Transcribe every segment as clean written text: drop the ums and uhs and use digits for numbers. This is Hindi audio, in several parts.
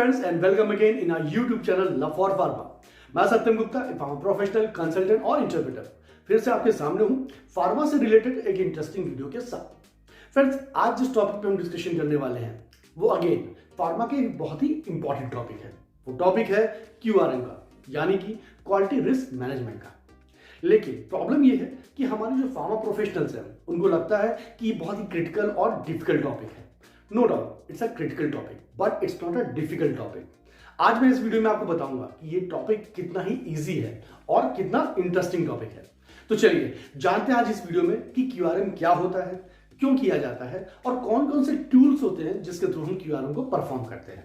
friends and welcome again in our YouTube channel Love for Pharma। मैं सत्यम गुप्ता एक फार्मा प्रोफेशनल कंसल्टेंट और इंटरप्रेटर फिर से आपके सामने हूं फार्मा से रिलेटेड एक इंटरेस्टिंग वीडियो के साथ। फ्रेंड्स, आज जिस टॉपिक पे हम डिस्कशन करने वाले हैं वो अगेन फार्मा के एक बहुत ही इंपॉर्टेंट टॉपिक है। वो टॉपिक है QRM का, यानी कि क्वालिटी रिस्क मैनेजमेंट का। लेकिन प्रॉब्लम ये है कि हमारे जो फार्मा प्रोफेशनल्स हैं उनको लगता है कि ये बहुत ही क्रिटिकल और डिफिकल्ट टॉपिक है। No doubt it's a critical topic but it's not a difficult topic. आज मैं इस वीडियो में आपको बताऊंगा कि ये टॉपिक कितना ही इजी है और कितना इंटरेस्टिंग टॉपिक है। तो चलिए जानते हैं आज इस वीडियो में कि QRM क्या होता है, क्यों किया जाता है और कौन कौन से टूल्स होते हैं जिसके थ्रू हम QRM को परफॉर्म करते हैं।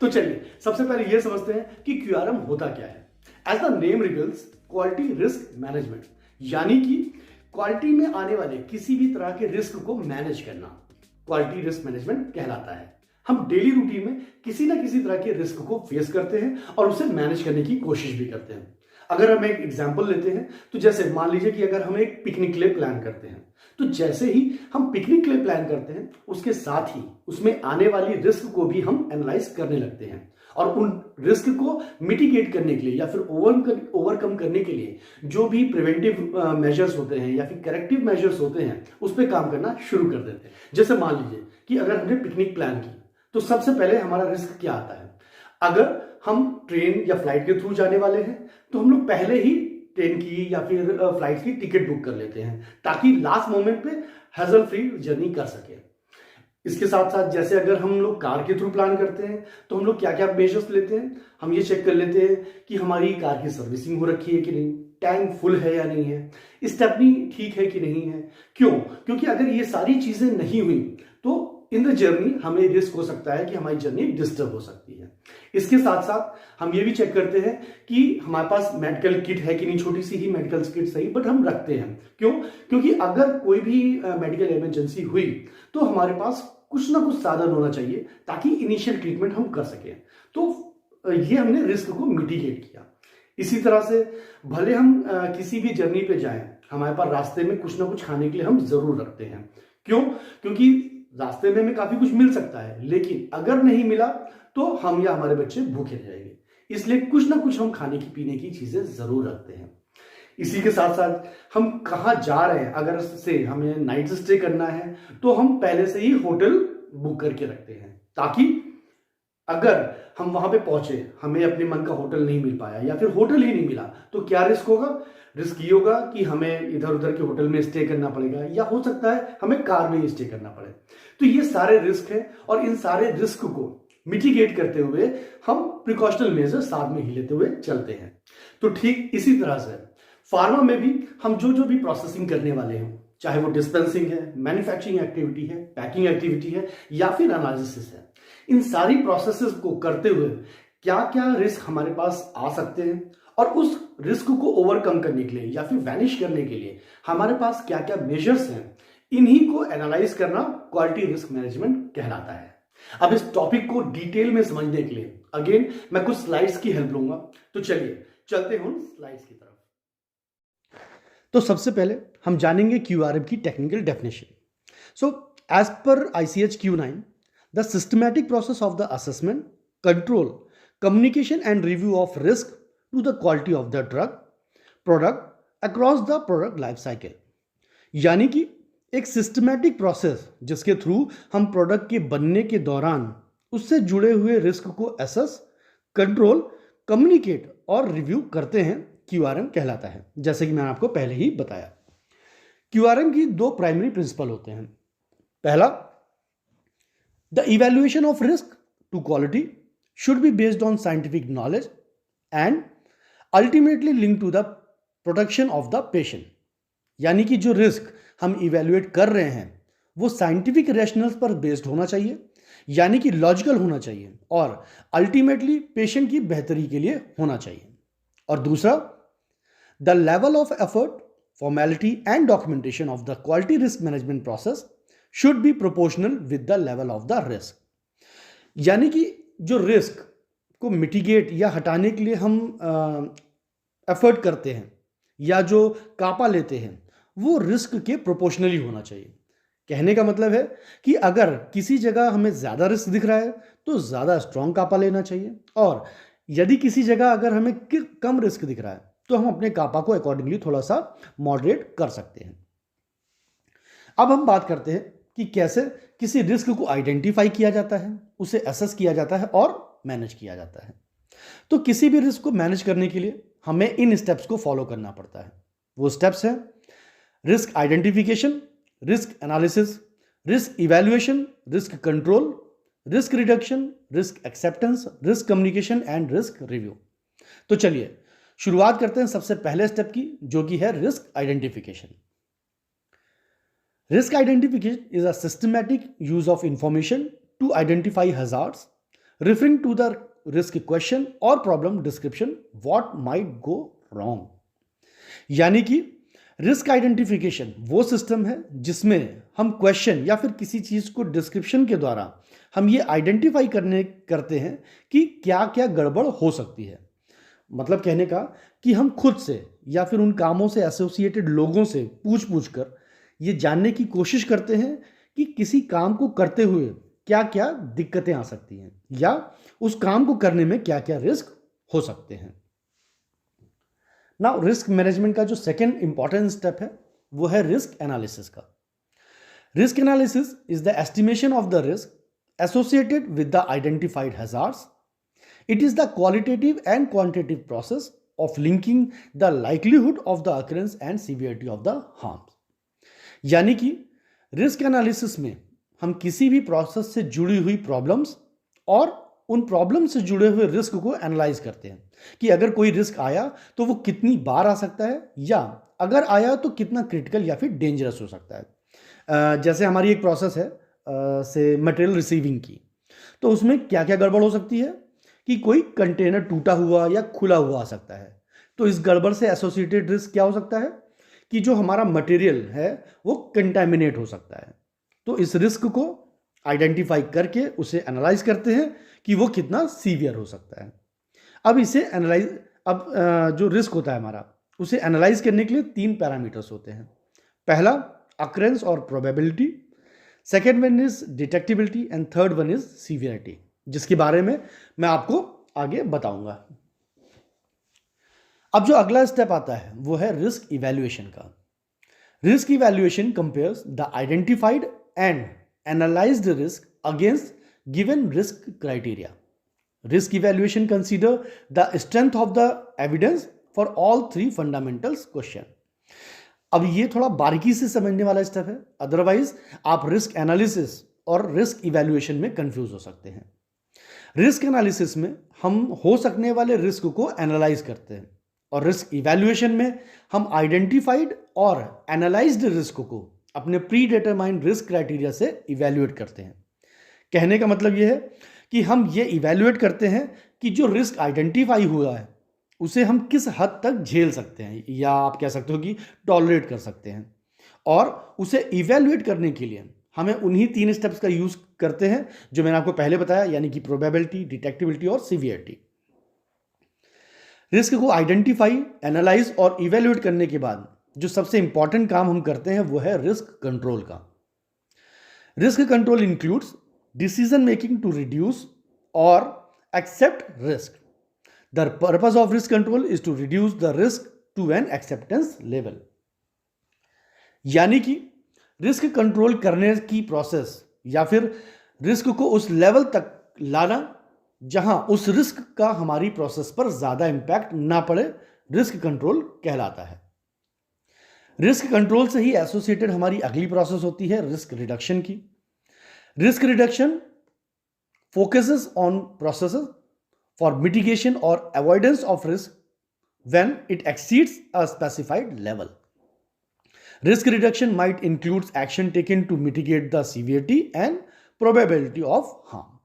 तो चलिए सबसे पहले ये समझते हैं कि QRM होता क्या है। As the name reveals, quality risk management, यानी कि क्वालिटी में आने वाले किसी भी तरह के रिस्क को मैनेज करना क्वालिटी रिस्क मैनेजमेंट कहलाता है। हम डेली रूटीन में किसी ना किसी तरह के रिस्क को फेस करते हैं और उसे मैनेज करने की कोशिश भी करते हैं। अगर हम एक एग्जांपल लेते हैं तो जैसे मान लीजिए कि अगर हम एक पिकनिक के लिए प्लान करते हैं तो जैसे ही हम पिकनिक के लिए प्लान करते हैं उसके साथ ही उसमें आने वाली रिस्क को भी हम एनालाइज करने लगते हैं और उन रिस्क को मिटिगेट करने के लिए या फिर ओवरकम करने के लिए जो भी प्रिवेंटिव मेजर्स होते हैं या फिर करेक्टिव मेजर्स होते हैं उस पर काम करना शुरू कर देते हैं। जैसे मान लीजिए कि अगर हमने पिकनिक प्लान की तो सबसे पहले हमारा रिस्क क्या आता है। अगर हम ट्रेन या फ्लाइट के थ्रू जाने वाले हैं तो हम लोग पहले ही ट्रेन की या फिर फ्लाइट की टिकट बुक कर लेते हैं ताकि लास्ट मोमेंट पे हैजल फ्री जर्नी कर सके। इसके साथ साथ जैसे अगर हम लोग कार के थ्रू प्लान करते हैं तो हम लोग क्या क्या मेजर्स लेते हैं। हम ये चेक कर लेते हैं कि हमारी कार की सर्विसिंग हो रखी है कि नहीं, टैंक फुल है या नहीं है, स्टेपनी ठीक है कि नहीं है। क्यों? क्योंकि अगर ये सारी चीजें नहीं हुई तो इन द जर्नी हमें रिस्क हो सकता है कि हमारी जर्नी डिस्टर्ब हो सकती है। इसके साथ साथ हम ये भी चेक करते हैं कि हमारे पास मेडिकल किट है कि नहीं। छोटी सी ही मेडिकल किट सही बट हम रखते हैं। क्यों? क्योंकि अगर कोई भी मेडिकल इमरजेंसी हुई तो हमारे पास कुछ ना कुछ साधन होना चाहिए ताकि इनिशियल ट्रीटमेंट हम कर सकें। तो ये हमने रिस्क को मिटिगेट किया। इसी तरह से भले हम किसी भी जर्नी पे जाएं, हमारे पास रास्ते में कुछ ना कुछ खाने के लिए हम जरूर रखते हैं। क्यों? क्योंकि रास्ते में हमें काफी कुछ मिल सकता है, लेकिन अगर नहीं मिला तो हम या हमारे बच्चे भूखे रह जाएंगे। इसलिए कुछ ना कुछ हम खाने की पीने की चीजें जरूर रखते हैं। इसी के साथ साथ हम कहाँ जा रहे हैं, अगर से हमें नाइट स्टे करना है तो हम पहले से ही होटल बुक करके रखते हैं ताकि अगर हम वहां पे पहुंचे, हमें अपने मन का होटल नहीं मिल पाया या फिर होटल ही नहीं मिला तो क्या रिस्क होगा। रिस्क ये होगा कि हमें इधर उधर के होटल में स्टे करना पड़ेगा या हो सकता है हमें कार में ही स्टे करना पड़े। तो ये सारे रिस्क हैं और इन सारे रिस्क को मिटिगेट करते हुए हम प्रिकॉशनल मेजर साथ में ही लेते हुए चलते हैं। तो ठीक इसी तरह से फार्मा में भी हम जो भी प्रोसेसिंग करने वाले हैं, चाहे वो डिस्पेंसिंग है, मैन्युफैक्चरिंग एक्टिविटी है, पैकिंग एक्टिविटी है या फिर एनालिसिस है, इन सारी प्रोसेसेस को करते हुए क्या क्या रिस्क हमारे पास आ सकते हैं और उस रिस्क को ओवरकम करने के लिए या फिर वैनिश करने के लिए हमारे पास क्या क्या मेजर्स हैं, इन्हीं को एनालाइज करना क्वालिटी रिस्क मैनेजमेंट कहलाता है। अब इस टॉपिक को डिटेल में समझने के लिए अगेन मैं कुछ स्लाइड्स की हेल्प लूंगा। तो चलिए चलते हैं स्लाइड्स की तरफ। तो सबसे पहले हम जानेंगे QRM की technical definition. So as per ICH Q9, the systematic process of the assessment, control, communication and review of risk to the quality of the drug product across the product life cycle। यानी कि एक सिस्टमैटिक प्रोसेस जिसके थ्रू हम प्रोडक्ट के बनने के दौरान उससे जुड़े हुए रिस्क को एसेस, कंट्रोल, कम्युनिकेट और रिव्यू करते हैं, QRM कहलाता है। जैसे कि मैंने आपको पहले ही बताया, QRM की दो प्राइमरी प्रिंसिपल होते हैं। पहला, the evaluation of risk to quality should be based on scientific knowledge and ultimately linked to the protection of the patient। यानी कि जो रिस्क हम इवेल्युएट कर रहे हैं वो साइंटिफिक रैशनल्स पर बेस्ड होना चाहिए, यानी कि लॉजिकल होना चाहिए और अल्टीमेटली पेशेंट की बेहतरी के लिए होना चाहिए। और दूसरा, the level of effort, formality and documentation of the quality risk management process should be proportional with the level of the risk. यानी कि जो रिस्क को मिटिगेट या हटाने के लिए हम एफर्ट करते हैं या जो कापा लेते हैं वो रिस्क के प्रोपोर्शनली होना चाहिए। कहने का मतलब है कि अगर किसी जगह हमें ज़्यादा रिस्क दिख रहा है तो ज़्यादा स्ट्रॉन्ग कापा लेना चाहिए, और यदि किसी जगह अगर हमें कम रिस्क दिख रहा है तो हम अपने कापा को अकॉर्डिंगली थोड़ा सा मॉडरेट कर सकते हैं। अब हम बात करते हैं कि कैसे किसी रिस्क को आइडेंटिफाई किया जाता है, उसे असेस किया जाता है और मैनेज किया जाता है। तो किसी भी रिस्क को मैनेज करने के लिए हमें इन स्टेप्स को फॉलो करना पड़ता है। वो स्टेप्स हैं risk identification, risk analysis, risk evaluation, risk control, risk reduction, risk acceptance, risk communication and risk review. तो चलिए शुरुआत करते हैं सबसे पहले स्टेप की, जो कि है risk identification. Risk identification is a systematic use of information to identify hazards, referring to the risk question or problem description what might go wrong। यानी कि रिस्क आइडेंटिफिकेशन वो सिस्टम है जिसमें हम क्वेश्चन या फिर किसी चीज को डिस्क्रिप्शन के द्वारा हम ये आइडेंटिफाई करते हैं कि क्या क्या गड़बड़ हो सकती है। मतलब कहने का कि हम खुद से या फिर उन कामों से एसोसिएटेड लोगों से पूछ कर ये जानने की कोशिश करते हैं कि किसी काम को करते हुए क्या क्या दिक्कतें आ सकती हैं या उस काम को करने में क्या क्या रिस्क हो सकते हैं। नाउ रिस्क मैनेजमेंट का जो सेकंड इंपॉर्टेंट स्टेप है वो है रिस्क एनालिसिस का। Risk analysis is the estimation of the risk associated with the identified hazards. It is the qualitative and quantitative process of linking the likelihood of the occurrence and severity of the harms. यानी कि रिस्क एनालिसिस में हम किसी भी प्रोसेस से जुड़ी हुई प्रॉब्लम्स और उन प्रॉब्लम से जुड़े हुए रिस्क को एनालाइज करते हैं कि अगर कोई रिस्क आया तो वो कितनी बार आ सकता है, या अगर आया तो कितना क्रिटिकल या फिर डेंजरस हो सकता है। जैसे हमारी एक प्रोसेस है से मटेरियल रिसीविंग की, तो उसमें क्या क्या गड़बड़ हो सकती है कि कोई कंटेनर टूटा हुआ या खुला हुआ आ सकता है। तो इस गड़बड़ से एसोसिएटेड रिस्क क्या हो सकता है कि जो हमारा मटेरियल है वो कंटामिनेट हो सकता है। तो इस रिस्क को आइडेंटिफाई करके उसे एनालाइज करते हैं कि वो कितना सीवियर हो सकता है। अब इसे जो रिस्क होता है हमारा, उसे एनालाइज करने के लिए 3 पैरामीटर्स होते हैं। पहला अकरेंस और probability, second one is detectability and third one is severity, जिसके बारे में मैं आपको आगे बताऊंगा। अब जो अगला स्टेप आता है वो है रिस्क इवैल्यूएशन का। Risk evaluation compares the identified and analysed risk against given risk criteria. Risk evaluation consider the strength of the evidence for all 3 fundamentals question. अब ये थोड़ा बारीकी से समझने वाला स्टेप है, अदरवाइज आप रिस्क एनालिसिस और रिस्क इवैल्यूएशन में कंफ्यूज हो सकते हैं। रिस्क एनालिसिस में हम हो सकने वाले रिस्क को एनालाइज करते हैं और रिस्क इवैल्यूएशन में हम आइडेंटिफाइड और एनालाइज्ड रिस्क को अपने प्री डिटरमाइंड रिस्क क्राइटेरिया से इवैल्यूएट करते हैं। कहने का मतलब यह है कि हम ये इवैल्यूएट करते हैं कि जो रिस्क आइडेंटिफाई हुआ है उसे हम किस हद तक झेल सकते हैं, या आप कह सकते हो कि टॉलरेट कर सकते हैं। और उसे इवैल्यूएट करने के लिए हमें उन्हीं 3 स्टेप्स का यूज करते हैं जो मैंने आपको पहले बताया, यानी कि प्रोबेबिलिटी, डिटेक्टिबिलिटी और सीवियरिटी। रिस्क को आइडेंटिफाई, एनालाइज और इवैल्यूएट करने के बाद जो सबसे इंपॉर्टेंट काम हम करते हैं वो है रिस्क कंट्रोल का। Risk control includes decision making to reduce और accept risk. The purpose of risk control is to reduce the risk to an acceptance level. यानी कि रिस्क कंट्रोल करने की प्रोसेस या फिर रिस्क को उस लेवल तक लाना जहां उस रिस्क का हमारी प्रोसेस पर ज्यादा इंपैक्ट ना पड़े, रिस्क कंट्रोल कहलाता है। रिस्क कंट्रोल से ही एसोसिएटेड हमारी अगली प्रोसेस होती है रिस्क रिडक्शन की। Risk reduction focuses on processes for mitigation और avoidance of risk when it exceeds a specified level. Risk reduction might includes action taken to mitigate the severity and probability of harm.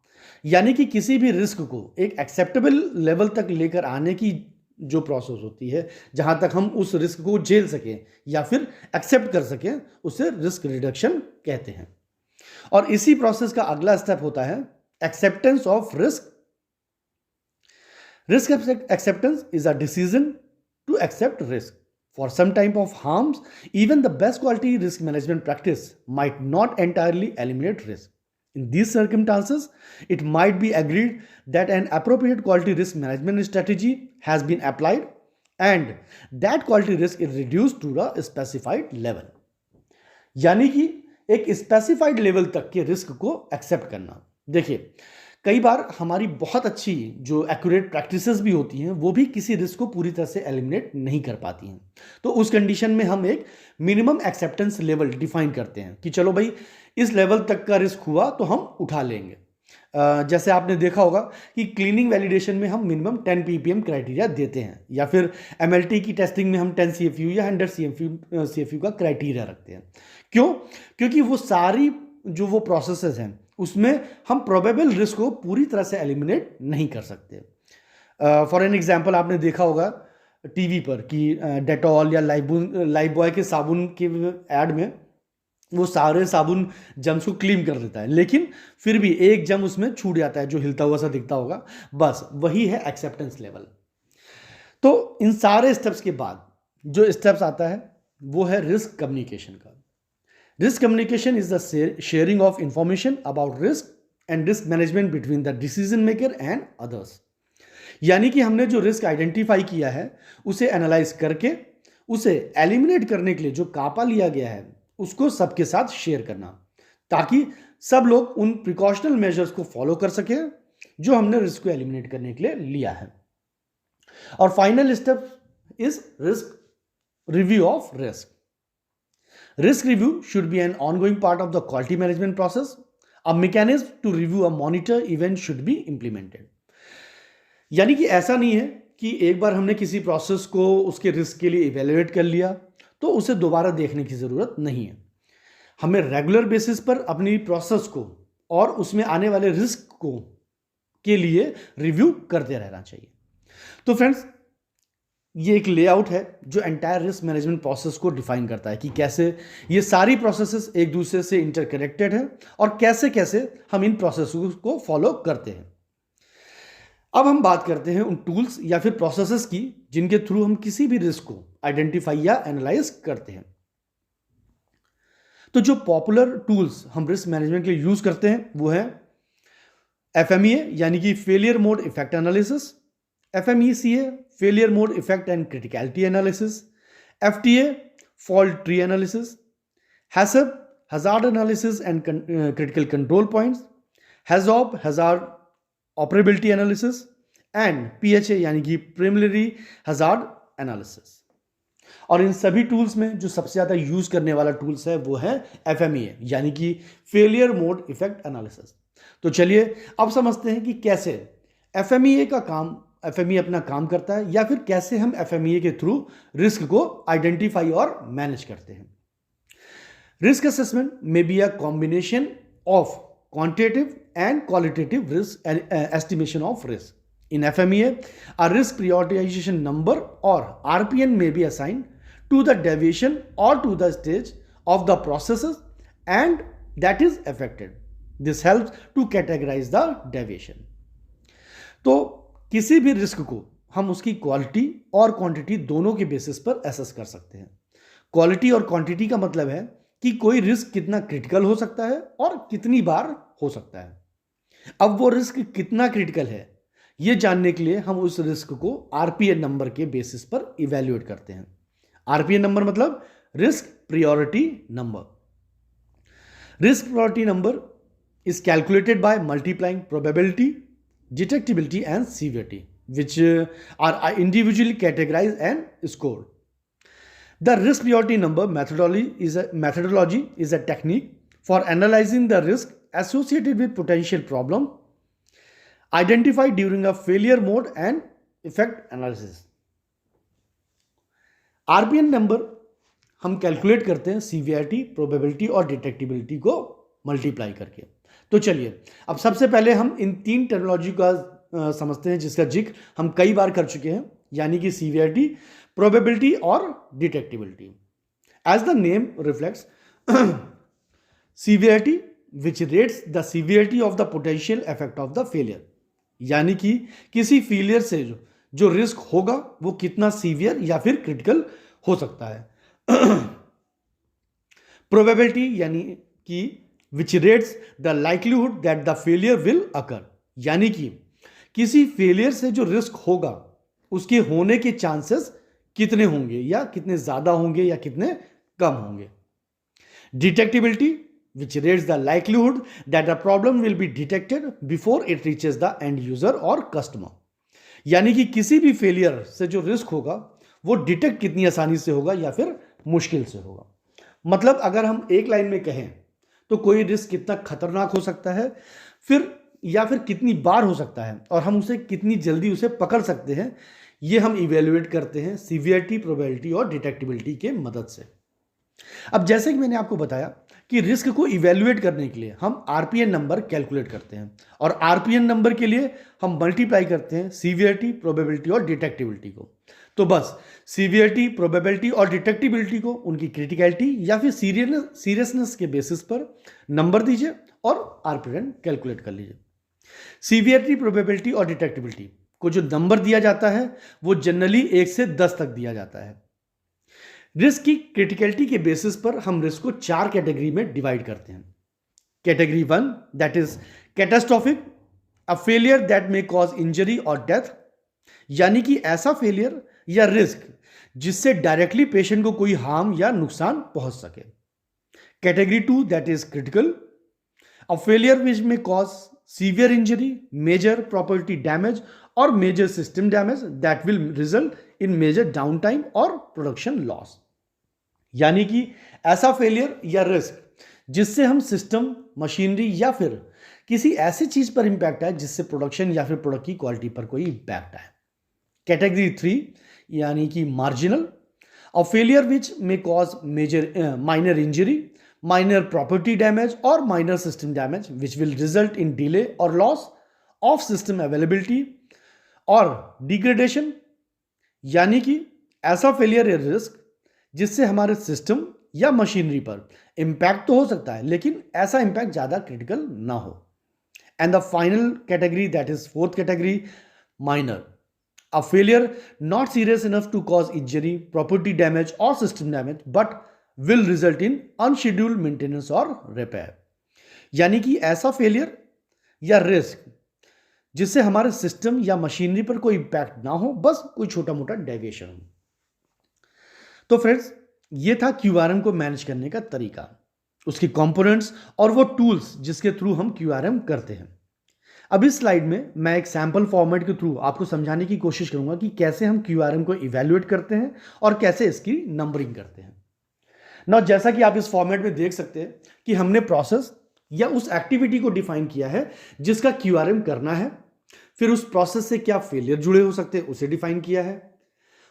यानी कि किसी भी रिस्क को एक एक्सेप्टेबल लेवल तक लेकर आने की जो प्रोसेस होती है, जहां तक हम उस रिस्क को झेल सकें या फिर एक्सेप्ट कर सकें, उसे रिस्क रिडक्शन कहते हैं। और इसी प्रोसेस का अगला स्टेप होता है acceptance of risk. Risk acceptance is a decision to accept risk For some type of harms, even the best quality risk management practice might not entirely eliminate risk. In these circumstances, it might be agreed that an appropriate quality risk management strategy has been applied and that quality risk is reduced to a specified level. यानी कि एक स्पेसिफाइड लेवल तक के रिस्क को एक्सेप्ट करना। देखिए, कई बार हमारी बहुत अच्छी जो एक्यूरेट प्रैक्टिसेस भी होती हैं वो भी किसी रिस्क को पूरी तरह से एलिमिनेट नहीं कर पाती हैं। तो उस कंडीशन में हम एक मिनिमम एक्सेप्टेंस लेवल डिफाइन करते हैं कि चलो भाई, इस लेवल तक का रिस्क हुआ तो हम उठा लेंगे। जैसे आपने देखा होगा कि क्लीनिंग वैलिडेशन में हम मिनिमम 10 ppm क्राइटेरिया देते हैं, या फिर MLT की टेस्टिंग में हम 10 CFU या 100 CFU का क्राइटेरिया रखते हैं। क्यों? क्योंकि वो सारी जो वो प्रोसेसेस हैं उसमें हम प्रोबेबल रिस्क को पूरी तरह से एलिमिनेट नहीं कर सकते। फॉर एन एग्जांपल, आपने देखा होगा टीवी पर कि डेटॉल या लाइफ बॉय के साबुन के ऐड में वो सारे साबुन जम्स को क्लीन कर देता है, लेकिन फिर भी एक जम उसमें छूट जाता है जो हिलता हुआ सा दिखता होगा। बस वही है एक्सेप्टेंस लेवल। तो इन सारे स्टेप्स के बाद जो स्टेप्स आता है वो है रिस्क कम्युनिकेशन का। Risk communication is the sharing of information about risk and risk management between the decision maker and others. यानी कि हमने जो रिस्क आइडेंटिफाई किया है उसे एनालाइज करके उसे एलिमिनेट करने के लिए जो कापा लिया गया है उसको सबके साथ शेयर करना, ताकि सब लोग उन प्रिकॉशनल मेजर्स को फॉलो कर सके जो हमने रिस्क को एलिमिनेट करने के लिए लिया है। और final step is risk review of risk. Risk review should be an ongoing part of the quality management process. A mechanism to review a monitor event should be implemented. यानी कि ऐसा नहीं है कि एक बार हमने किसी प्रोसेस को उसके रिस्क के लिए इवेल्युएट कर लिया तो उसे दोबारा देखने की ज़रूरत नहीं है। हमें रेगुलर बेसिस पर अपनी प्रोसेस को और उसमें आने वाले रिस्क को के लिए रिव्यू करते रहना चाहिए। तो फ्रेंड्स, ये एक लेआउट है जो एंटायर रिस्क मैनेजमेंट प्रोसेस को डिफाइन करता है कि कैसे ये सारी प्रोसेसेस एक दूसरे से इंटरकनेक्टेड हैं और कैसे कैसे हम इन प्रोसेसेस को फॉलो करते हैं। अब हम बात करते हैं उन टूल्स या फिर प्रोसेसेस की जिनके थ्रू हम किसी भी रिस्क को आइडेंटिफाई या एनालाइज करते हैं। तो जो पॉपुलर टूल्स हम रिस्क मैनेजमेंट के लिए यूज करते हैं वो है FMEA यानी कि failure mode effect analysis, FMECA failure mode effect and criticality analysis, FTA fault tree analysis, HACCP hazard analysis and critical control points, HAZOP hazard operability analysis and PHA यानी कि preliminary hazard analysis। और इन सभी टूल्स में जो सबसे ज़्यादा यूज करने वाला टूल्स है वो है FMEA यानी कि फेलियर मोड इफेक्ट एनालिसिस। तो चलिए अब समझते हैं कि कैसे FMEA अपना काम करता है या फिर कैसे हम FMEA के थ्रू रिस्क को आइडेंटिफाई और मैनेज करते हैं। Risk assessment may be a combination of quantitative and qualitative risk estimation of risk. In FMEA, a risk prioritization number or RPN may be assigned to the deviation or to the stage of the processes and that is affected. This helps to categorize the deviation. तो किसी भी रिस्क को हम उसकी क्वालिटी और क्वांटिटी दोनों के बेसिस पर एसेस कर सकते हैं। क्वालिटी और क्वांटिटी का मतलब है कि कोई रिस्क कितना क्रिटिकल हो सकता है और कितनी बार हो सकता है। अब वो रिस्क कितना क्रिटिकल है ये जानने के लिए हम उस रिस्क को आरपीएन नंबर के बेसिस पर इवैल्यूएट करते हैं। आरपीएन नंबर मतलब risk priority number. Risk priority number is calculated by multiplying probability, detectability and severity which are individually categorized and scored. The risk priority number methodology is a technique for analyzing the risk associated with potential problem identified during a failure mode and effect analysis. RPN number हम कैलकुलेट करते हैं सीवियरिटी, प्रोबेबिलिटी और डिटेक्टिबिलिटी को मल्टीप्लाई करके। तो चलिए अब सबसे पहले हम इन तीन टर्मिनोलॉजी का समझते हैं जिसका जिक्र हम कई बार कर चुके हैं, यानी कि सीवियरिटी, प्रोबेबिलिटी और detectability. As the name reflects, severity which rates the severity of the potential effect of the failure, यानी कि किसी फेलियर से जो रिस्क होगा वो कितना सीवियर या फिर क्रिटिकल हो सकता है। प्रोबेबिलिटी यानी कि which rates the likelihood that the failure will occur, यानी कि किसी फेलियर से जो रिस्क होगा उसके होने के चांसेस कितने होंगे, या कितने ज्यादा होंगे या कितने कम होंगे। डिटेक्टिबिलिटी which rates the likelihood that a problem will be detected before it reaches the end user or customer, यानी कि किसी भी फेलियर से जो रिस्क होगा वो डिटेक्ट कितनी आसानी से होगा या फिर मुश्किल से होगा। मतलब अगर हम एक लाइन में कहें तो कोई रिस्क कितना खतरनाक हो सकता है, फिर या फिर कितनी बार हो सकता है, और हम उसे कितनी जल्दी उसे पकड़ सकते हैं, ये हम इवेल्युएट करते हैं सीवियरिटी, प्रोबेबिलिटी और डिटेक्टिबिलिटी के मदद से। अब जैसे कि मैंने आपको बताया कि रिस्क को इवेल्युएट करने के लिए हम आरपीएन नंबर कैलकुलेट करते हैं, और आरपीएन नंबर के लिए हम मल्टीप्लाई करते हैं सीवियरिटी, प्रोबेबिलिटी और डिटेक्टिबिलिटी को। तो बस सीवियरिटी, प्रोबेबिलिटी और डिटेक्टिबिलिटी को उनकी क्रिटिकलिटी या फिर सीरियसनेस के बेसिस पर नंबर दीजिए और आरपीएन कैलकुलेट कर लीजिए। सीवियरिटी, प्रोबेबिलिटी और डिटेक्टिबिलिटी को जो नंबर दिया जाता है वो जनरली 1 से 10 तक दिया जाता है। रिस्क की क्रिटिकलिटी के बेसिस पर हम रिस्क को 4 कैटेगरी में डिवाइड करते हैं। Category 1 that is catastrophic, a failure that may cause injury और डेथ, यानी कि ऐसा फेलियर या रिस्क जिससे डायरेक्टली पेशेंट को कोई हार्म या नुकसान पहुंच सके। Category 2 that is critical, a failure which may cause severe injury, major property damage और major system damage that will result in major downtime और प्रोडक्शन लॉस, यानी कि ऐसा फेलियर या रिस्क जिससे हम सिस्टम, मशीनरी या फिर किसी ऐसी चीज पर इंपैक्ट आए जिससे प्रोडक्शन या फिर प्रोडक्ट की क्वालिटी पर कोई इंपैक्ट आए। कैटेगरी 3 यानी कि marginal, a failure which may cause minor injury, minor property damage और minor system damage which will result in delay और लॉस ऑफ सिस्टम अवेलेबिलिटी और डिग्रेडेशन, यानी कि ऐसा फेलियर या रिस्क जिससे हमारे सिस्टम या मशीनरी पर इंपैक्ट तो हो सकता है लेकिन ऐसा इंपैक्ट ज्यादा क्रिटिकल ना हो। And the final category that is fourth category, minor, a failure not serious enough to cause injury, property damage और system damage but will result in unscheduled maintenance और रिपेयर, यानी कि ऐसा फेलियर या रिस्क जिससे हमारे सिस्टम या मशीनरी पर कोई इंपैक्ट ना हो, बस कोई छोटा मोटा डेविएशन हो। तो फ्रेंड्स, ये था क्यूआरएम को मैनेज करने का तरीका, उसके कंपोनेंट्स और वो टूल्स जिसके थ्रू हम क्यूआरएम करते हैं। अब इस स्लाइड में मैं एक सैंपल फॉर्मेट के थ्रू आपको समझाने की कोशिश करूंगा कि कैसे हम क्यूआरएम को इवैल्यूएट करते हैं और कैसे इसकी नंबरिंग करते हैं। ना जैसा कि आप इस फॉर्मेट में देख सकते हैं कि हमने प्रोसेस या उस एक्टिविटी को डिफाइन किया है जिसका क्यूआरएम करना है, फिर उस प्रोसेस से क्या फेलियर जुड़े हो सकते हैं उसे डिफाइन किया है,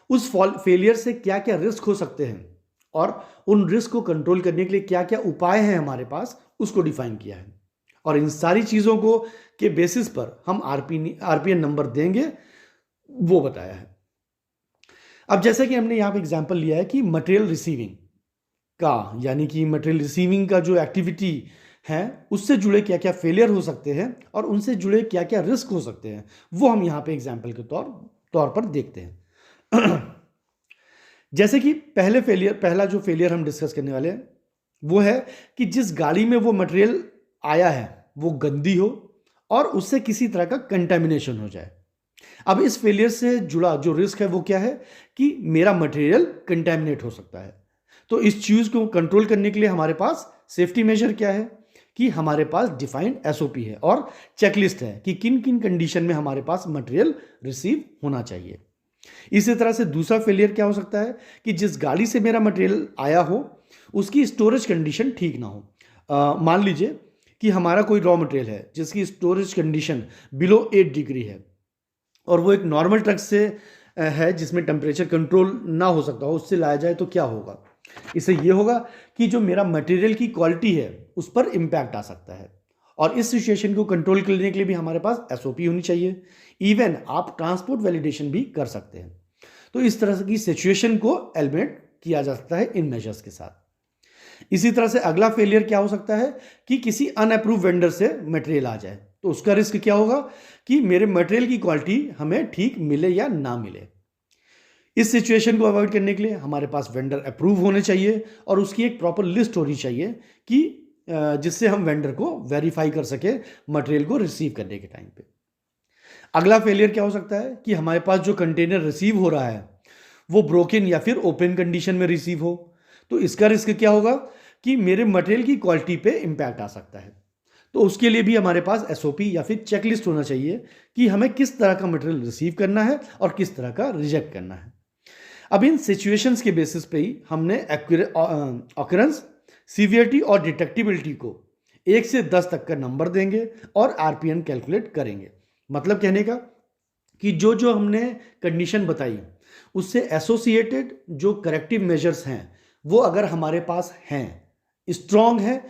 उस फेलियर से क्या क्या रिस्क हो सकते हैं और उन रिस्क को कंट्रोल करने के लिए क्या क्या उपाय हैं हमारे पास उसको डिफाइन किया है, और इन सारी चीजों को के बेसिस पर हम आरपीएन नंबर देंगे वो बताया है। अब जैसे कि हमने यहां पे एग्जांपल लिया है कि मटेरियल रिसीविंग का, यानी कि मटेरियल रिसीविंग का जो एक्टिविटी है उससे जुड़े क्या क्या फेलियर हो सकते हैं और उनसे जुड़े क्या क्या रिस्क हो सकते हैं वो हम यहां पे एग्जांपल के तौर पर देखते हैं। जैसे कि पहला जो फेलियर हम डिस्कस करने वाले हैं वो है कि जिस गाड़ी में वो मटेरियल आया है वो गंदी हो और उससे किसी तरह का कंटेमिनेशन हो जाए। अब इस फेलियर से जुड़ा जो रिस्क है वो क्या है कि मेरा मटेरियल कंटेमिनेट हो सकता है। तो इस चीज को कंट्रोल करने के लिए हमारे पास सेफ्टी मेजर क्या है कि हमारे पास डिफाइंड एसओपी है और चेकलिस्ट है कि किन किन कंडीशन में हमारे पास मटेरियल रिसीव होना चाहिए। इसी तरह से दूसरा फेलियर क्या हो सकता है कि जिस गाड़ी से मेरा मटेरियल आया हो उसकी स्टोरेज कंडीशन ठीक ना हो। मान लीजिए कि हमारा कोई रॉ मटेरियल है जिसकी स्टोरेज कंडीशन बिलो 8 डिग्री है और वो एक नॉर्मल ट्रक से है जिसमें टेम्परेचर कंट्रोल ना हो सकता हो, उससे लाया जाए तो क्या होगा, इससे ये होगा कि जो मेरा मटेरियल की क्वालिटी है उस पर इंपैक्ट आ सकता है। और इस सिचुएशन को कंट्रोल करने के लिए भी हमारे पास एसओपी होनी चाहिए। इवन आप ट्रांसपोर्ट वैलिडेशन भी कर सकते हैं। तो इस तरह की सिचुएशन को एलिमिनेट किया जा सकता है इन मेजर्स के साथ। इसी तरह से अगला फेलियर क्या हो सकता है कि किसी अनअप्रूव वेंडर से मटेरियल आ जाए, तो उसका रिस्क क्या होगा कि मेरे मटेरियल की क्वालिटी हमें ठीक मिले या ना मिले। इस सिचुएशन को अवॉइड करने के लिए हमारे पास वेंडर अप्रूव होने चाहिए और उसकी एक प्रॉपर लिस्ट होनी चाहिए कि जिससे हम वेंडर को वेरीफाई कर सके मटेरियल को रिसीव करने के टाइम पे। अगला फेलियर क्या हो सकता है कि हमारे पास जो कंटेनर रिसीव हो रहा है वो ब्रोकन या फिर ओपन कंडीशन में रिसीव हो। तो इसका रिस्क क्या होगा कि मेरे मटेरियल की क्वालिटी पे इंपैक्ट आ सकता है। तो उसके लिए भी हमारे पास एसओपी या फिर चेकलिस्ट होना चाहिए कि हमें किस तरह का मटेरियल रिसीव करना है और किस तरह का रिजेक्ट करना है। अब इन सिचुएशंस के बेसिस पे ही हमने ऑकरेंस, सीवियरिटी और डिटेक्टिबिलिटी को 1 से 10 तक का नंबर देंगे और आरपीएन कैलकुलेट करेंगे। मतलब कहने का कि जो जो हमने कंडीशन बताई उससे एसोसिएटेड जो करेक्टिव मेजर्स हैं वो अगर हमारे पास हैं, स्ट्रॉन्ग है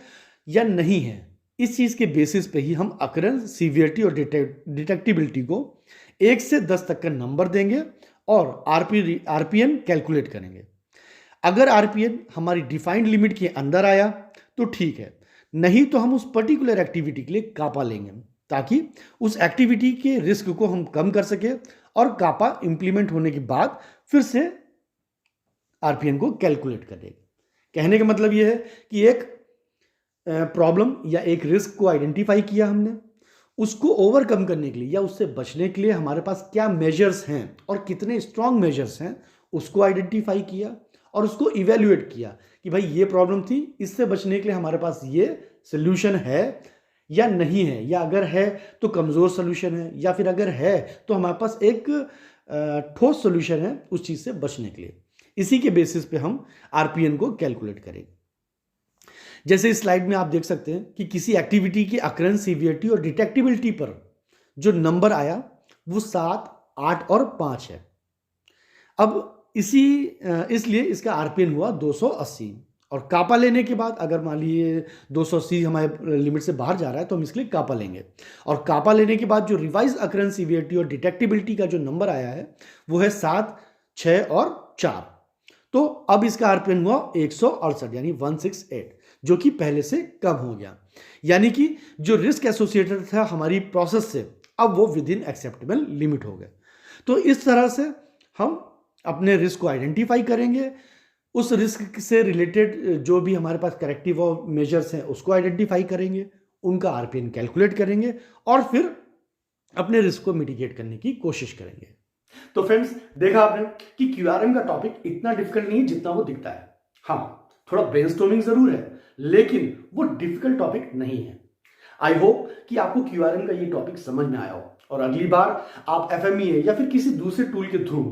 या नहीं है, इस चीज़ के बेसिस पे ही हम अकरेंस, सीवियरिटी और डिटेक्टिबिलिटी को 1 से 10 तक का नंबर देंगे और आरपीएन कैलकुलेट करेंगे। अगर आरपीएन हमारी डिफाइंड लिमिट के अंदर आया तो ठीक है, नहीं तो हम उस पर्टिकुलर एक्टिविटी के लिए कापा लेंगे ताकि उस एक्टिविटी के रिस्क को हम कम कर सके और कापा इंप्लीमेंट होने के बाद फिर से आरपीएन को कैलकुलेट करेंगे। कहने का मतलब यह है कि एक प्रॉब्लम या एक रिस्क को आइडेंटिफाई किया हमने, उसको ओवरकम करने के लिए या उससे बचने के लिए हमारे पास क्या मेजर्स हैं और कितने स्ट्रॉन्ग मेजर्स हैं उसको आइडेंटिफाई किया और उसको इवेल्युएट किया कि भाई ये प्रॉब्लम थी, इससे बचने के लिए हमारे पास ये सोल्यूशन है या नहीं है, या अगर है तो कमज़ोर सोल्यूशन है, या फिर अगर है तो हमारे पास एक ठोस सोल्यूशन है उस चीज़ से बचने के लिए। इसी के बेसिस पे हम आरपीएन को कैलकुलेट करेंगे। जैसे इस स्लाइड में आप देख सकते हैं कि किसी एक्टिविटी की अकरेंस, सीवियरिटी और डिटेक्टिबिलिटी पर जो नंबर आया वो 7, 8 और 5 है। अब इसलिए इसका आरपीएन हुआ 280 और कापा लेने के बाद अगर मान लीजिए 280 हमारे लिमिट से बाहर जा रहा है तो हम इसके लिए कापा लेंगे और कापा लेने के बाद जो रिवाइज अकरेंस, सीवियरिटी और डिटेक्टिबिलिटी का जो नंबर आया है वो है 7, 6 और 4। तो अब इसका आरपीएन हुआ 168 यानी 168, जो कि पहले से कम हो गया। यानी कि जो रिस्क एसोसिएटेड था हमारी प्रोसेस से अब वो विद इन एक्सेप्टेबल लिमिट हो गए। तो इस तरह से हम अपने रिस्क को आइडेंटिफाई करेंगे, उस रिस्क से रिलेटेड जो भी हमारे पास करेक्टिव और मेजर्स हैं उसको आइडेंटिफाई करेंगे, उनका आरपीएन कैलकुलेट करेंगे और फिर अपने रिस्क को मिटिगेट करने की कोशिश करेंगे। तो फ्रेंड्स, देखा आपने कि क्यूआरएम का टॉपिक इतना डिफिकल्ट नहीं है जितना वो दिखता है। हाँ, थोड़ा ब्रेनस्टॉर्मिंग जरूर है लेकिन वो डिफिकल्ट टॉपिक नहीं है। आई होप कि आपको क्यूआरएम का ये टॉपिक समझ में आया हो और अगली बार आप एफएमईए या फिर किसी दूसरे टूल के थ्रू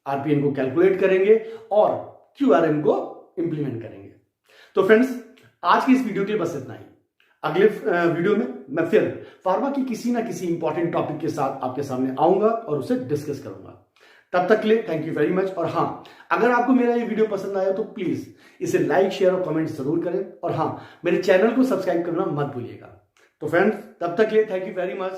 आरपीएन को कैलकुलेट करेंगे और क्यूआरएम को इंप्लीमेंट करेंगे। तो फ्रेंड्स, आज की इस वीडियो के लिए बस इतना ही। अगले वीडियो में मैं फिर फार्मा की किसी ना किसी इंपॉर्टेंट टॉपिक के साथ आपके सामने आऊंगा और उसे डिस्कस करूंगा। तब तक के लिए थैंक यू वेरी मच। और हाँ, अगर आपको मेरा ये वीडियो पसंद आया तो प्लीज इसे लाइक, शेयर और कमेंट जरूर करें और हाँ, मेरे चैनल को सब्सक्राइब करना मत भूलिएगा। तो फ्रेंड्स, तब तक के लिए थैंक यू वेरी मच।